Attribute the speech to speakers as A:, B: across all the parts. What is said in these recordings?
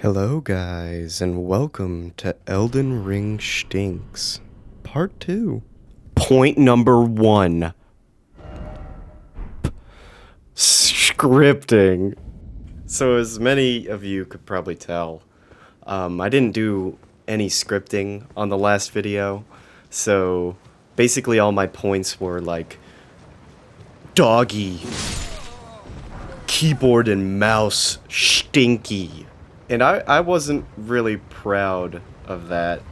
A: Hello guys, and welcome to Elden Ring Shtinks, Part 2. Point number 1. Scripting. So as many of you could probably tell, I didn't do any scripting on the last video, so basically all my points were like doggy, keyboard and mouse, stinky. And I wasn't really proud of that,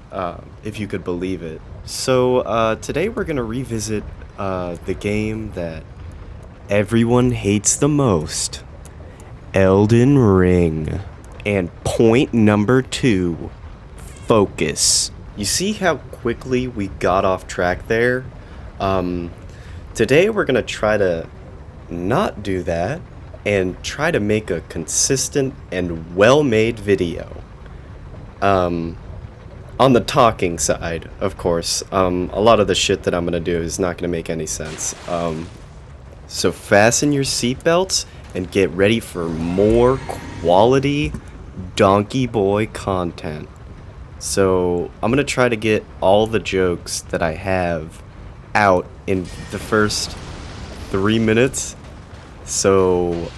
A: if you could believe it. So today we're gonna revisit the game that everyone hates the most, Elden Ring. And point number 2, focus. You see how quickly we got off track there? Today we're gonna try to not do that and try to make a consistent and well-made video. On the talking side, of course. A lot of the shit that I'm gonna do is not gonna make any sense. So fasten your seatbelts and get ready for more quality Donkey Boy content. So I'm gonna try to get all the jokes that I have out in the first 3 minutes. So,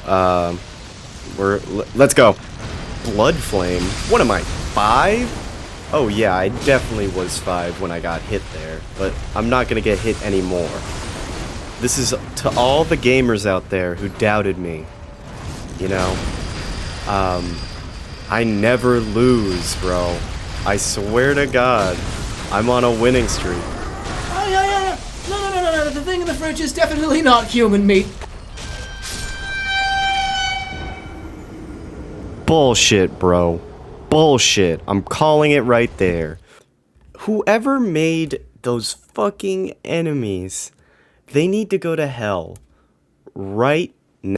A: let's go. Blood Flame? What am I, 5? Oh yeah, I definitely was 5 when I got hit there, but I'm not gonna get hit anymore. This is to all the gamers out there who doubted me. You know, I never lose, bro. I swear to God, I'm on a winning streak.
B: Oh, yeah. No. The thing in the fridge is definitely not human meat.
A: Bullshit, bro. Bullshit. I'm calling it right there. Whoever made those fucking enemies, they need to go to hell. Right now.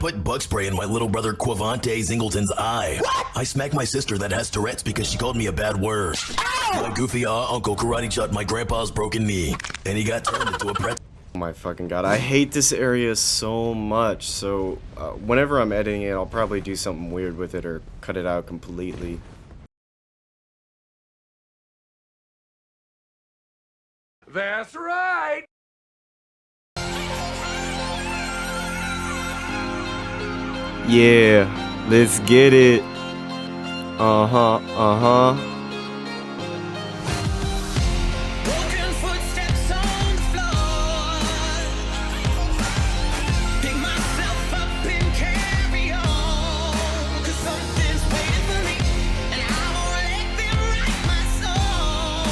C: Put bug spray in my little brother Quavante Zingleton's eye. I smacked my sister that has Tourette's because she called me a bad word. My goofy uncle karate chopped my grandpa's broken knee, and he got turned into a pret.
A: Oh my fucking God, I hate this area so much, so whenever I'm editing it, I'll probably do something weird with it or cut it out completely.
D: That's right!
A: Yeah, let's get it.
E: Broken footsteps on the floor. Pick myself up and carry on. 'Cause something's waiting for me, and I won't let them write my song.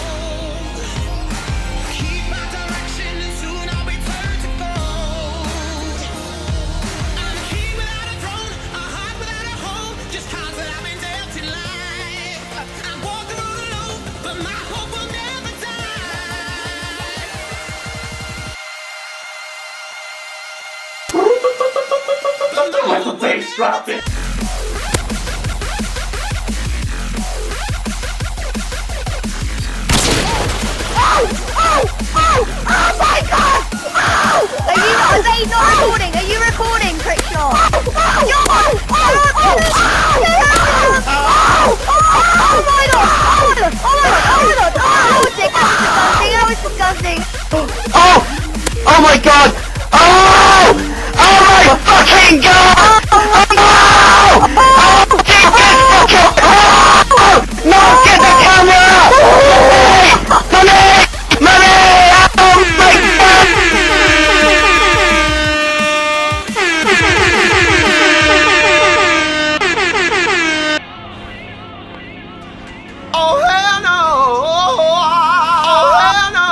E: Keep my direction, and soon I'll return to gold. I'm a king without a throne, a heart without a home. Just cards that I've been dealt in life. I'm walking all alone, but my hope will never die.
D: Let the bass drop it!
F: Are they not recording? Are you recording, Crickshaw? Oh my god! That was disgusting!
G: Oh my god! Oh my fucking god! No, get the camera! Money! Oh my god! Oh hell no! Oh hell no!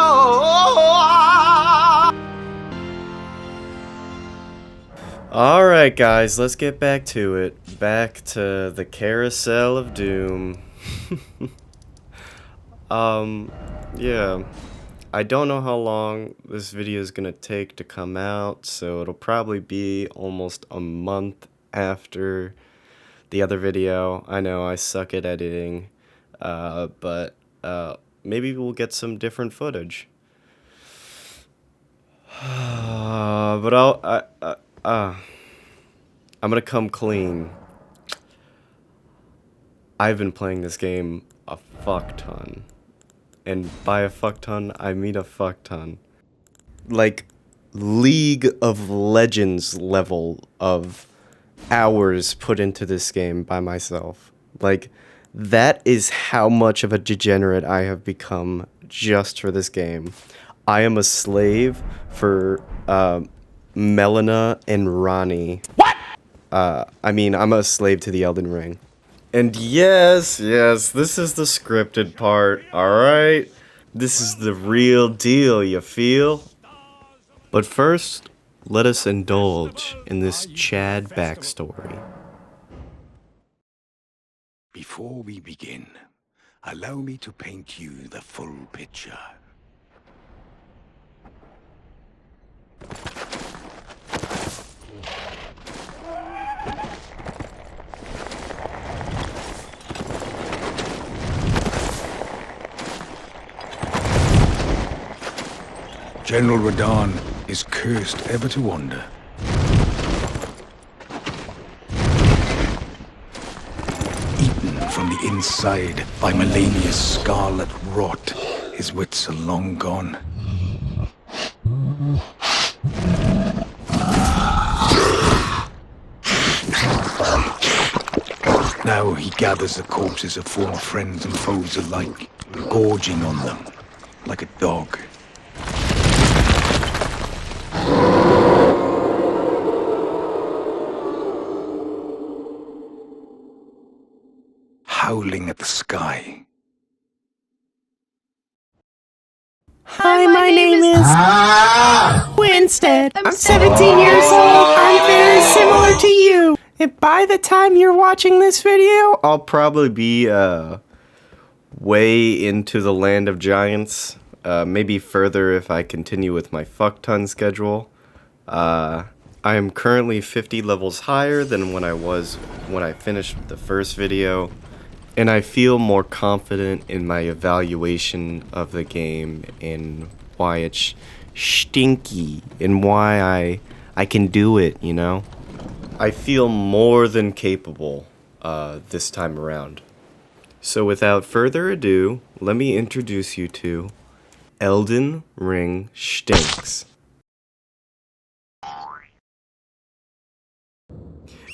A: Alright guys, let's get back to it. Back to the Carousel of Doom. Yeah. I don't know how long this video is gonna take to come out, so it'll probably be almost a month after the other video. I know I suck at editing, but maybe we'll get some different footage. But I'm gonna come clean. I've been playing this game a fuck ton. And by a fuck ton, I mean a fuck ton. Like, League of Legends level of hours put into this game by myself. Like, that is how much of a degenerate I have become just for this game. I am a slave for Melina and Ronnie. What? I'm a slave to the Elden Ring. And yes, this is the scripted part, alright? This is the real deal, you feel? But first, let us indulge in this Chad backstory.
H: Before we begin, allow me to paint you the full picture. General Radahn is cursed ever to wander. Eaten from the inside by Melania's scarlet rot, his wits are long gone. Now he gathers the corpses of former friends and foes alike, gorging on them like a dog. Howling at the sky.
I: Hi, my name is Winstead. I'm 17 years old. I'm very similar to you. And by the time you're watching this video,
A: I'll probably be way into the land of giants. Maybe further if I continue with my fuck ton schedule. I am currently 50 levels higher than when I was when I finished the first video. And I feel more confident in my evaluation of the game and why it's stinky and why I can do it, you know? I feel more than capable this time around. So without further ado, let me introduce you to Elden Ring shtinks.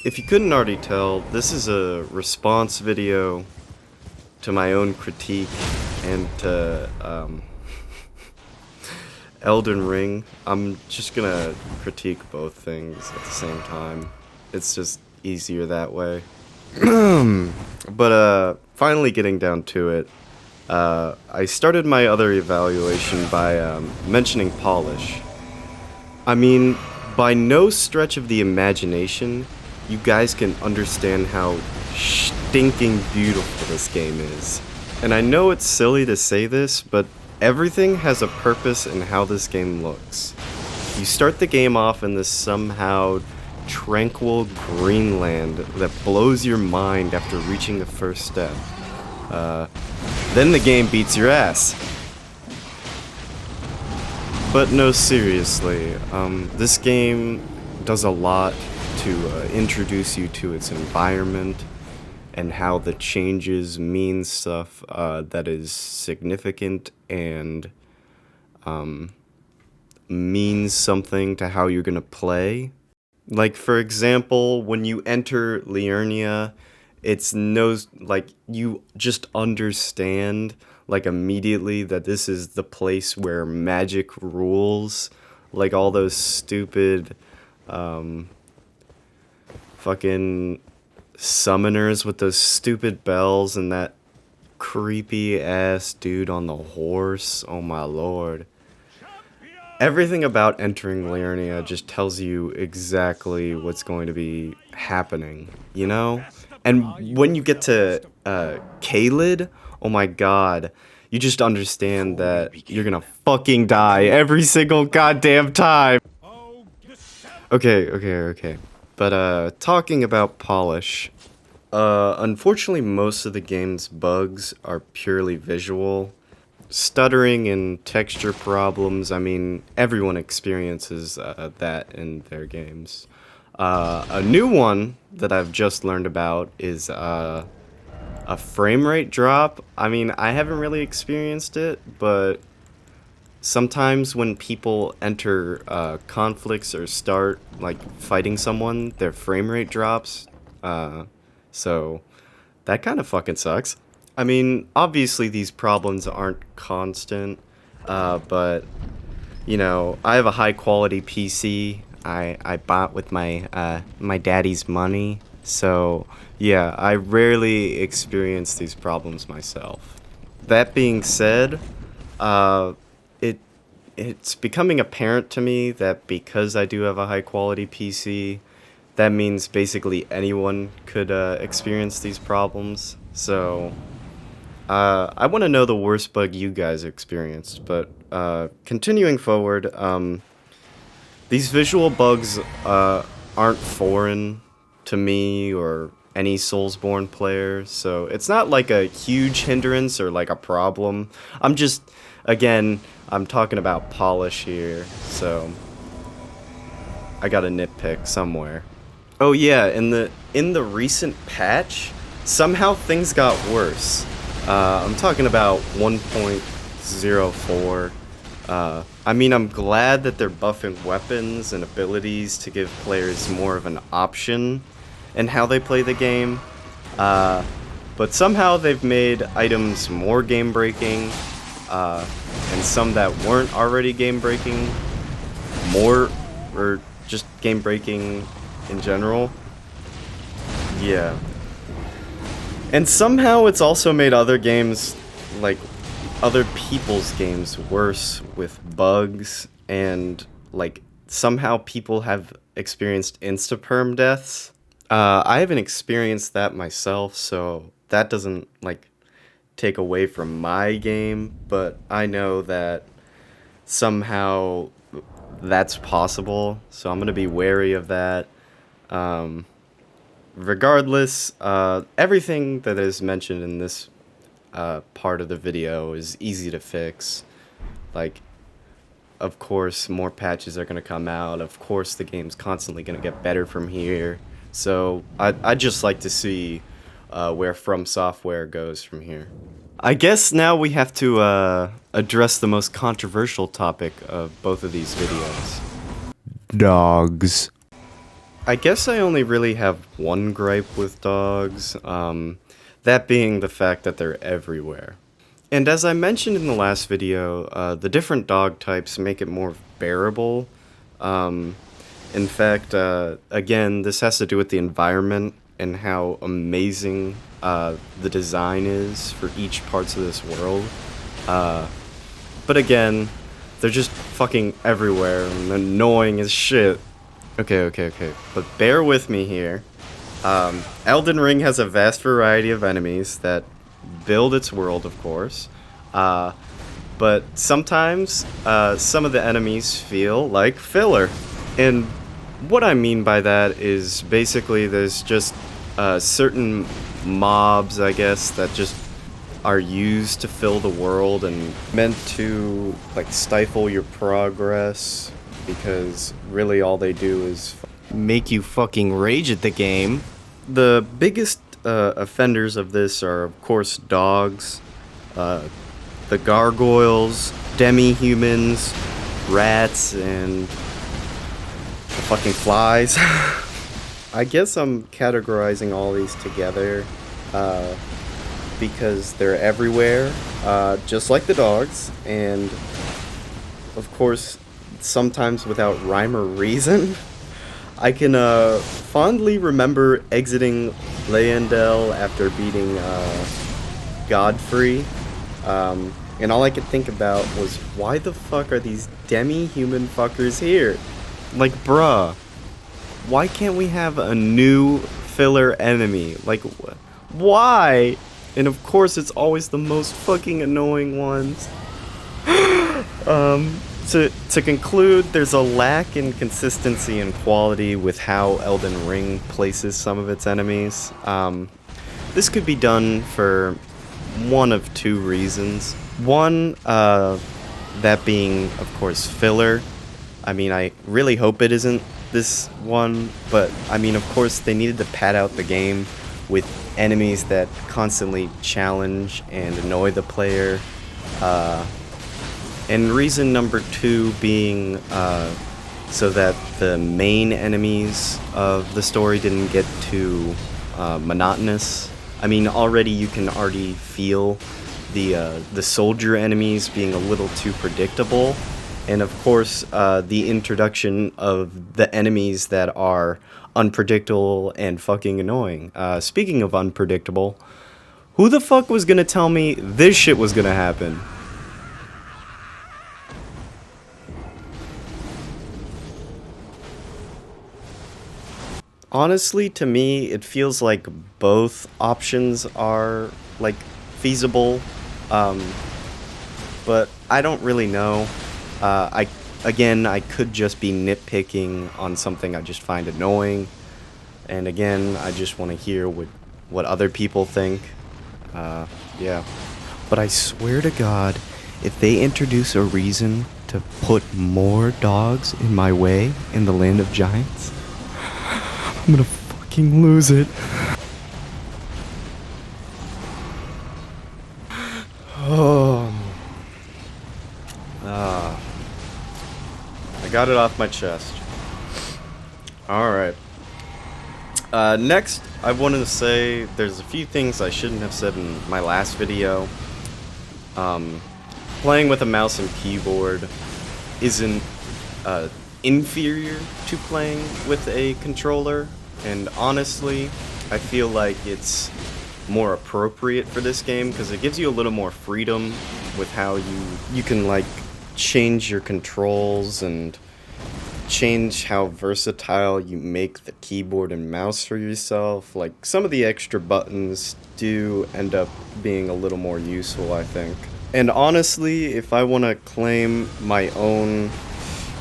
A: If you couldn't already tell, this is a response video to my own critique and to Elden Ring. I'm just gonna critique both things at the same time. It's just easier that way. But finally getting down to it, I started my other evaluation by mentioning polish. I mean, by no stretch of the imagination, you guys can understand how stinking beautiful this game is. And I know it's silly to say this, but everything has a purpose in how this game looks. You start the game off in this somehow tranquil Greenland that blows your mind after reaching the first step. Then the game beats your ass. But no, seriously, this game does a lot to introduce you to its environment and how the changes mean stuff that is significant and means something to how you're gonna play. Like, for example, when you enter Liurnia, you just understand like immediately that this is the place where magic rules. Like all those stupid fucking summoners with those stupid bells and that creepy ass dude on the horse. Oh my lord. Everything about entering Liurnia just tells you exactly what's going to be happening, you know? And when you get to Caelid, oh my god, you just understand that you're gonna fucking die every single goddamn time. Okay. But talking about polish, unfortunately most of the game's bugs are purely visual. Stuttering and texture problems, I mean, everyone experiences that in their games. A new one that I've just learned about is a frame rate drop. I mean, I haven't really experienced it, but sometimes when people enter conflicts or start like fighting someone, their frame rate drops. So that kind of fucking sucks. I mean, obviously these problems aren't constant, but you know, I have a high quality PC. I bought with my my daddy's money, so yeah, I rarely experience these problems myself. That being said, it's becoming apparent to me that because I do have a high quality PC, that means basically anyone could experience these problems. So I want to know the worst bug you guys experienced, but continuing forward, these visual bugs aren't foreign to me or any Soulsborne player, so it's not like a huge hindrance or like a problem. I'm talking about polish here, so I gotta nitpick somewhere. Oh yeah, in the recent patch, somehow things got worse. I'm talking about 1.04. I mean, I'm glad that they're buffing weapons and abilities to give players more of an option in how they play the game. But somehow they've made items more game-breaking, and some that weren't already game-breaking more, or just game-breaking in general. Yeah. And somehow it's also made other games, like other people's games, worse with bugs, and like somehow people have experienced insta-perm deaths. I haven't experienced that myself, so that doesn't like take away from my game, but I know that somehow that's possible, so I'm gonna be wary of that. Regardless, everything that is mentioned in this part of the video is easy to fix. Like, of course, more patches are gonna come out. Of course, the game's constantly gonna get better from here. So I'd just like to see where From Software goes from here. I guess now we have to address the most controversial topic of both of these videos. Dogs. I guess I only really have one gripe with dogs, that being the fact that they're everywhere. And as I mentioned in the last video, the different dog types make it more bearable. In fact, again, this has to do with the environment and how amazing the design is for each parts of this world. But again, they're just fucking everywhere and annoying as shit. Okay. But bear with me here. Elden Ring has a vast variety of enemies that build its world, of course. But sometimes, some of the enemies feel like filler. And what I mean by that is basically there's just certain mobs, I guess, that just are used to fill the world and meant to like stifle your progress, because really all they do is make you fucking rage at the game. The biggest offenders of this are, of course, dogs, the gargoyles, demi-humans, rats, and the fucking flies. I guess I'm categorizing all these together because they're everywhere, just like the dogs, and of course, sometimes without rhyme or reason. I can fondly remember exiting Leyendell after beating Godfrey, and all I could think about was, why the fuck are these demi-human fuckers here? Like, bruh, why can't we have a new filler enemy? Like, why? And of course, it's always the most fucking annoying ones. To conclude, there's a lack in consistency and quality with how Elden Ring places some of its enemies. This could be done for one of two reasons. One, that being, of course, filler. I mean, I really hope it isn't this one, but I mean, of course, they needed to pad out the game with enemies that constantly challenge and annoy the player. And reason number 2 being so that the main enemies of the story didn't get too monotonous. I mean, already you can already feel the soldier enemies being a little too predictable, and of course the introduction of the enemies that are unpredictable and fucking annoying. Speaking of unpredictable, who the fuck was gonna tell me this shit was gonna happen? Honestly, to me, it feels like both options are, like, feasible, but I don't really know. I could just be nitpicking on something I just find annoying, and again, I just want to hear what other people think. Yeah. But I swear to God, if they introduce a reason to put more dogs in my way in the Land of Giants, I'm gonna fucking lose it. Oh. I got it off my chest. Alright. Next, I wanted to say there's a few things I shouldn't have said in my last video. Playing with a mouse and keyboard isn't inferior to playing with a controller, and honestly, I feel like it's more appropriate for this game because it gives you a little more freedom with how you can, like, change your controls and change how versatile you make the keyboard and mouse for yourself. Like, some of the extra buttons do end up being a little more useful, I think. And honestly, if I want to claim my own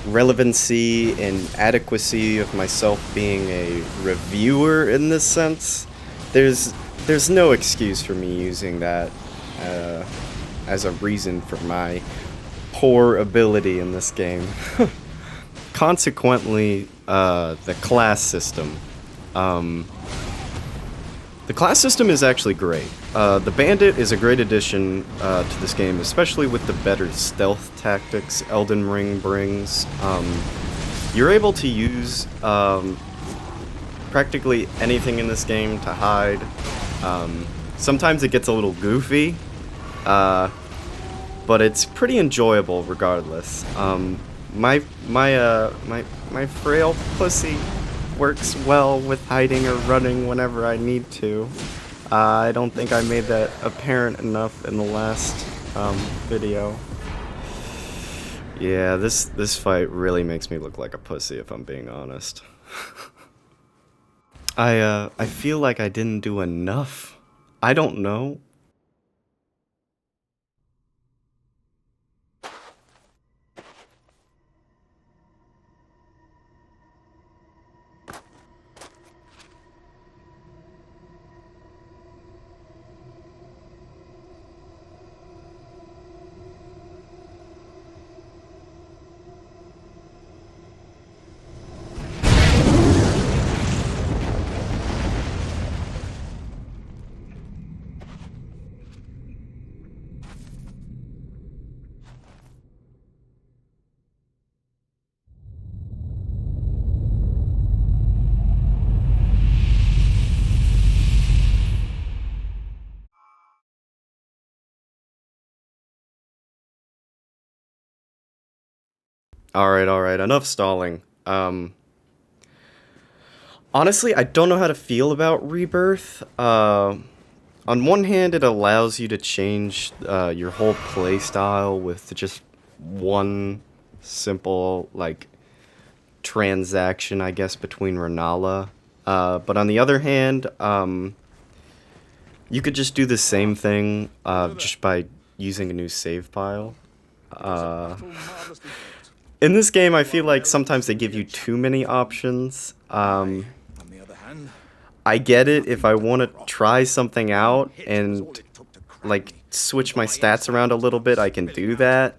A: relevancy and adequacy of myself being a reviewer in this sense, there's no excuse for me using that as a reason for my poor ability in this game. Consequently, the class system. The class system is actually great. The Bandit is a great addition to this game, especially with the better stealth tactics Elden Ring brings. You're able to use practically anything in this game to hide. Sometimes it gets a little goofy, but it's pretty enjoyable regardless. My frail pussy works well with hiding or running whenever I need to. I don't think I made that apparent enough in the last video. Yeah, this fight really makes me look like a pussy, if I'm being honest. I feel like I didn't do enough. I don't know. Alright, enough stalling. Honestly, I don't know how to feel about Rebirth. On one hand, it allows you to change your whole playstyle with just one simple, like, transaction, I guess, between Renala. But on the other hand, you could just do the same thing just by using a new save file. In this game, I feel like sometimes they give you too many options. I get it if I want to try something out and, like, switch my stats around a little bit, I can do that.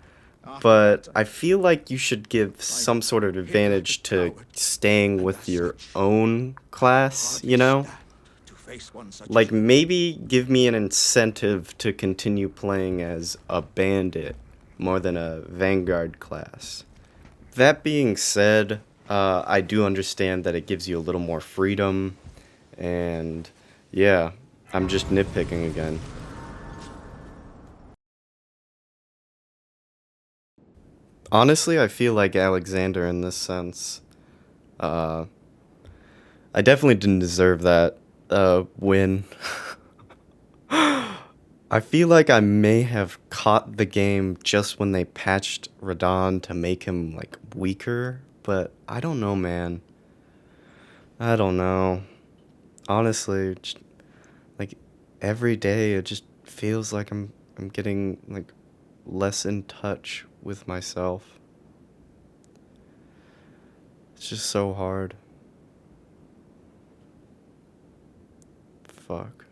A: but I feel like you should give some sort of advantage to staying with your own class, you know? Like, maybe give me an incentive to continue playing as a bandit more than a vanguard class. That being said, I do understand that it gives you a little more freedom, and yeah, I'm just nitpicking again. Honestly, I feel like Alexander in this sense. I definitely didn't deserve that win. I feel like I may have caught the game just when they patched Radon to make him, like, weaker, but I don't know, man. I don't know. Honestly, just, like, every day it just feels like I'm getting, like, less in touch with myself. It's just so hard. Fuck.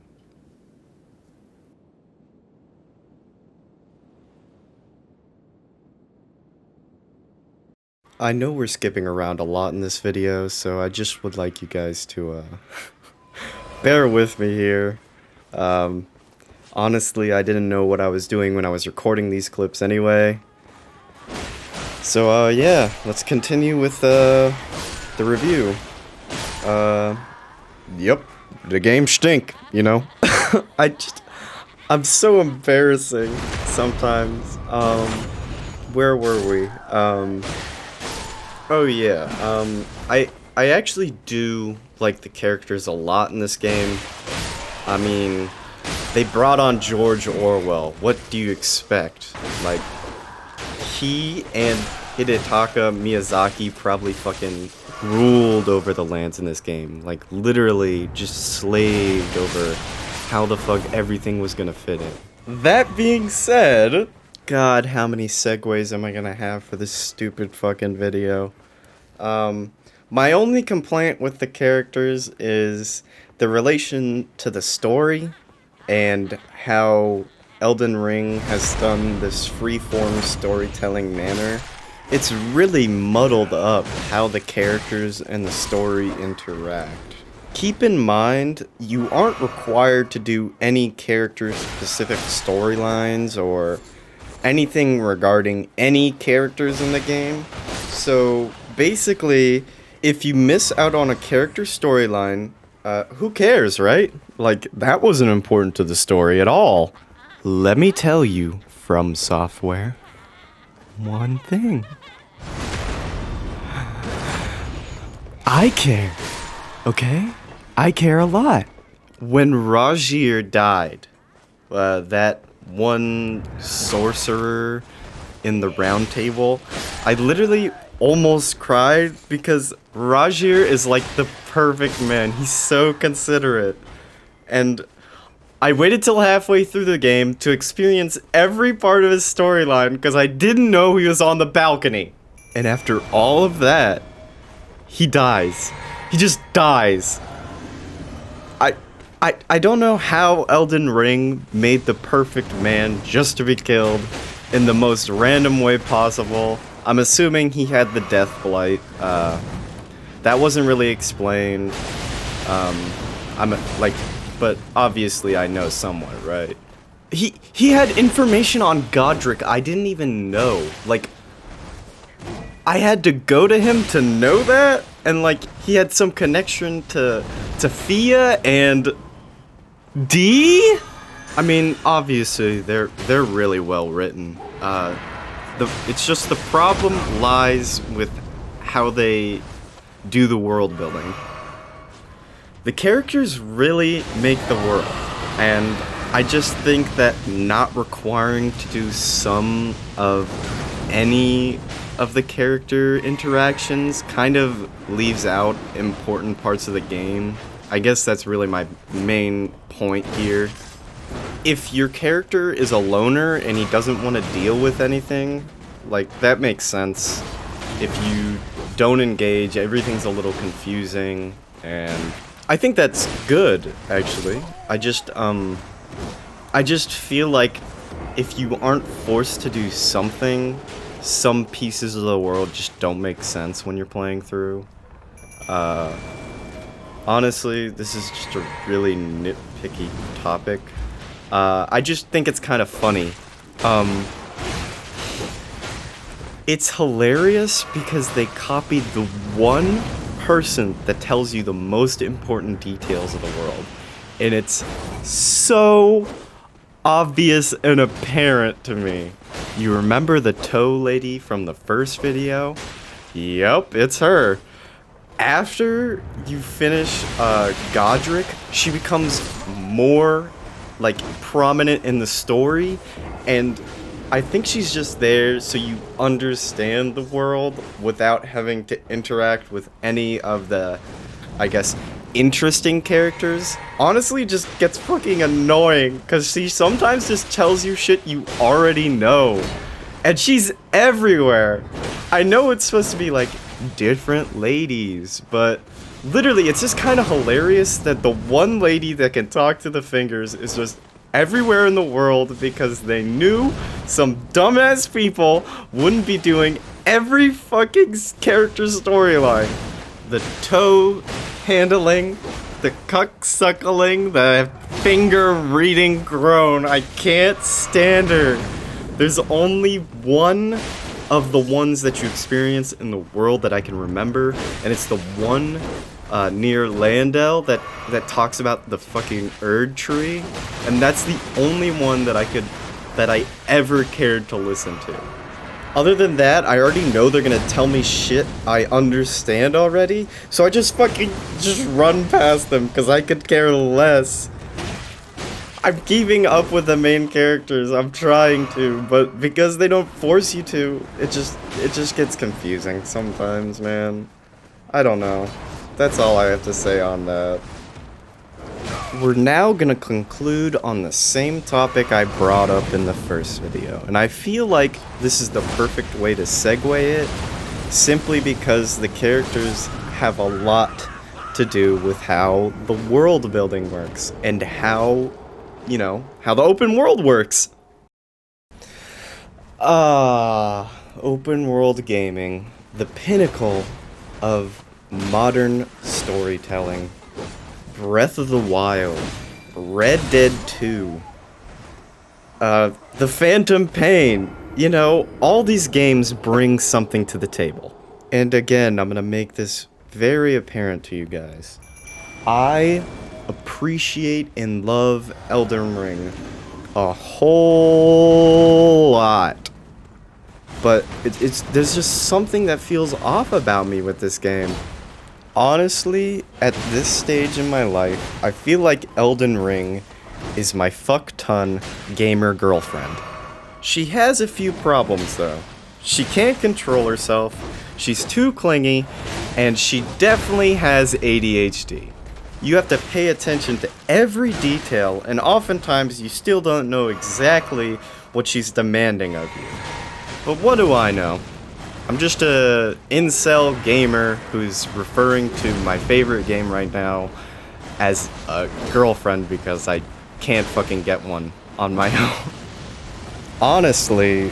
A: I know we're skipping around a lot in this video, so I just would like you guys to bear with me here. Honestly, I didn't know what I was doing when I was recording these clips anyway. So yeah, let's continue with the review. Yep, the game stink, you know? I'm so embarrassing sometimes. Where were we? Oh yeah, I actually do like the characters a lot in this game. I mean, they brought on George Orwell. What do you expect? Like, he and Hidetaka Miyazaki probably fucking ruled over the lands in this game. Like, literally just slaved over how the fuck everything was gonna fit in. That being said, God, how many segues am I gonna have for this stupid fucking video? My only complaint with the characters is the relation to the story and how Elden Ring has done this freeform storytelling manner. It's really muddled up how the characters and the story interact. Keep in mind, you aren't required to do any character-specific storylines or anything regarding any characters in the game. So basically, if you miss out on a character storyline, who cares, right? Like, that wasn't important to the story at all. Let me tell you, From Software, one thing. I care, okay? I care a lot. When Rajir died, that one sorcerer in the round table, I literally almost cried because Rajir is like the perfect man. He's so considerate. And I waited till halfway through the game to experience every part of his storyline because I didn't know he was on the balcony. And after all of that, he dies. He just dies. I don't know how Elden Ring made the perfect man just to be killed in the most random way possible. I'm assuming he had the death blight. That wasn't really explained. But obviously I know somewhat, right? He had information on Godric I didn't even know. Like, I had to go to him to know that, and like he had some connection to Fia and D. I mean, obviously they're really well written. It's just the problem lies with how they do the world building. The characters really make the world, and I just think that not requiring to do some of any of the character interactions kind of leaves out important parts of the game. I guess that's really my main point here. If your character is a loner and he doesn't want to deal with anything, like, that makes sense. If you don't engage, everything's a little confusing, and I think that's good, actually. I just feel like if you aren't forced to do something, some pieces of the world just don't make sense when you're playing through. Honestly, this is just a really nitpicky topic. I just think it's kind of funny. It's hilarious because they copied the one person that tells you the most important details of the world. And it's so obvious and apparent to me. You remember the toe lady from the first video? Yep, it's her. After you finish Godric, she becomes more like prominent in the story, and I think she's just there so you understand the world without having to interact with any of the, I guess, interesting characters. Honestly, it just gets fucking annoying because she sometimes just tells you shit you already know, and she's everywhere. I know it's supposed to be like different ladies, but literally it's just kind of hilarious that the one lady that can talk to the fingers is just everywhere in the world because they knew some dumbass people wouldn't be doing every fucking character storyline. The toe handling, the cuck suckling, the finger reading groan. I can't stand her. There's only one of the ones that you experience in the world that I can remember, and it's the one near Landel that talks about the fucking Erd tree, and that's the only one that I ever cared to listen to. Other than that, I already know they're gonna tell me shit I understand already, so I just run past them because I could care less. I'm keeping up with the main characters, I'm trying to, but because they don't force you to, it just gets confusing sometimes, man. I don't know. That's all I have to say on that. We're now gonna conclude on the same topic I brought up in the first video, and I feel like this is the perfect way to segue it, simply because the characters have a lot to do with how the world building works, and how the open world works. Open world gaming, the pinnacle of modern storytelling. Breath of the Wild, Red Dead 2, The Phantom Pain. All these games bring something to the table. And again, I'm gonna make this very apparent to you guys. I appreciate and love Elden Ring a whole lot, but there's just something that feels off about me with this game. Honestly, at this stage in my life, I feel like Elden Ring is my fuck-ton gamer girlfriend. She has a few problems though. She can't control herself, she's too clingy, and she definitely has ADHD. You have to pay attention to every detail, and oftentimes you still don't know exactly what she's demanding of you. But what do I know? I'm just a incel gamer who's referring to my favorite game right now as a girlfriend because I can't fucking get one on my own. Honestly,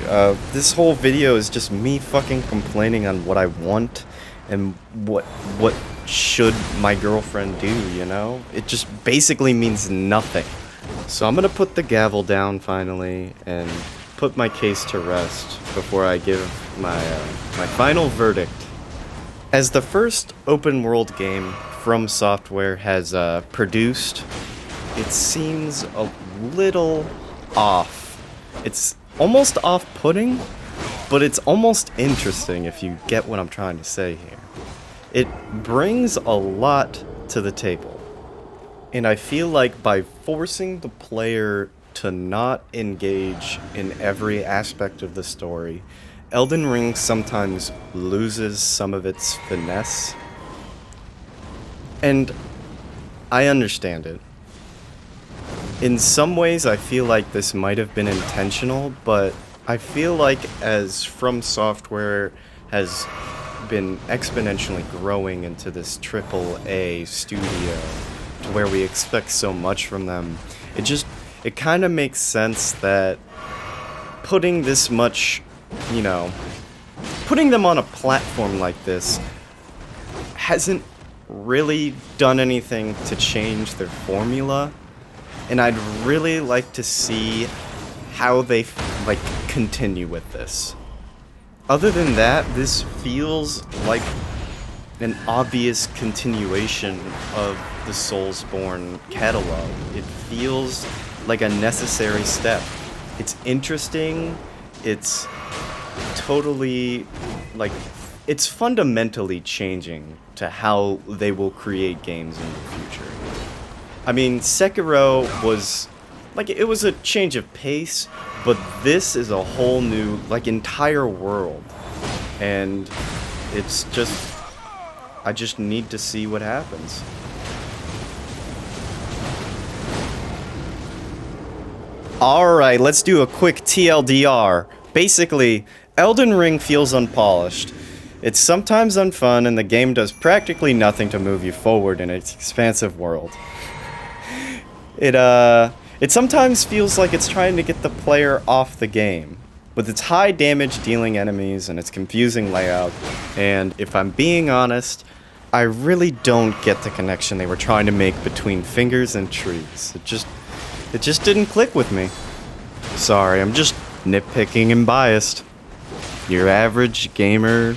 A: this whole video is just me fucking complaining on what I want and what should my girlfriend do, It just basically means nothing. So I'm gonna put the gavel down finally and put my case to rest before I give my final verdict. As the first open world game From Software has produced, it seems a little off. It's almost off-putting, but it's almost interesting if you get what I'm trying to say here. It brings a lot to the table, and I feel like by forcing the player to not engage in every aspect of the story, Elden Ring sometimes loses some of its finesse. And I understand it. In some ways, I feel like this might have been intentional, but I feel like as From Software has been exponentially growing into this AAA studio to where we expect so much from them, it kind of makes sense that putting this much, putting them on a platform like this hasn't really done anything to change their formula, and I'd really like to see how they like continue with this. Other than that, this feels like an obvious continuation of the Soulsborne catalog. It feels like a necessary step. It's interesting, it's totally, like, it's fundamentally changing to how they will create games in the future. I mean, Sekiro was, like, it was a change of pace, but this is a whole new, like, entire world. And it's just, I just need to see what happens. Alright, let's do a quick TLDR. Basically, Elden Ring feels unpolished. It's sometimes unfun, and the game does practically nothing to move you forward in its expansive world. It sometimes feels like it's trying to get the player off the game, with its high damage dealing enemies and its confusing layout, and if I'm being honest, I really don't get the connection they were trying to make between fingers and trees. It just didn't click with me. Sorry, I'm just nitpicking and biased. Your average gamer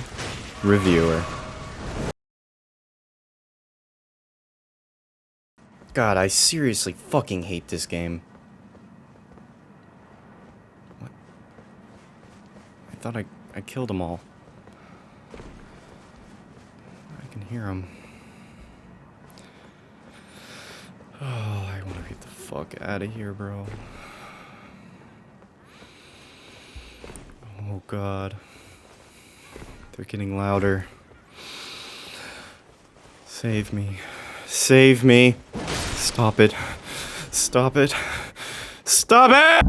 A: reviewer. God, I seriously fucking hate this game. What? I thought I killed them all. I can hear them. Oh, I want to get the fuck out of here, bro. Oh god. They're getting louder. Save me. Save me. Stop it. Stop it. Stop it!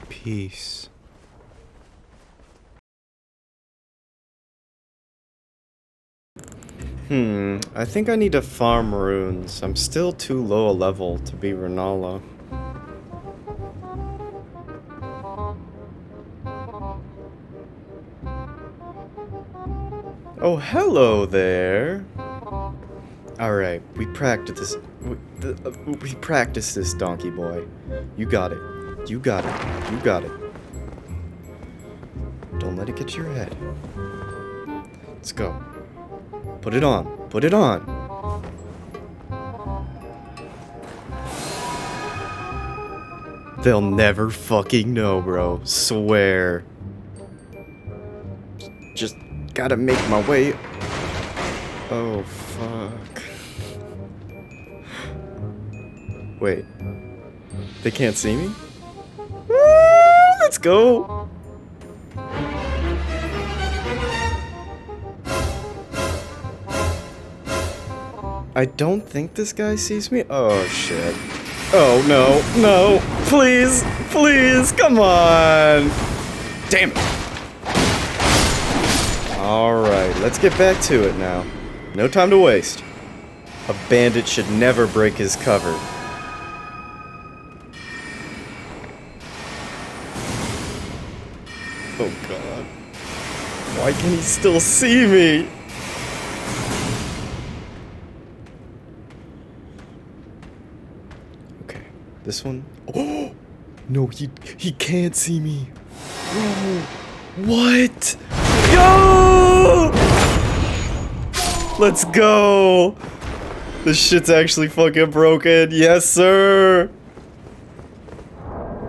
A: Peace. I think I need to farm runes. I'm still too low a level to be Renala. Oh, hello there. Alright, we practice this, donkey boy. You got it. You got it. You got it. Don't let it get to your head. Let's go. Put it on. Put it on. They'll never fucking know, bro. Swear. Just gotta make my way. Oh, fuck. Wait. They can't see me? Let's go. I don't think this guy sees me. Oh, shit. Oh, no. No. Please. Please. Come on. Damn it. Alright, let's get back to it now. No time to waste. A bandit should never break his cover. Oh god. Why can he still see me? Okay, this one. Oh! No, he can't see me. Bro, what? Yo! Let's go! This shit's actually fucking broken. Yes, sir!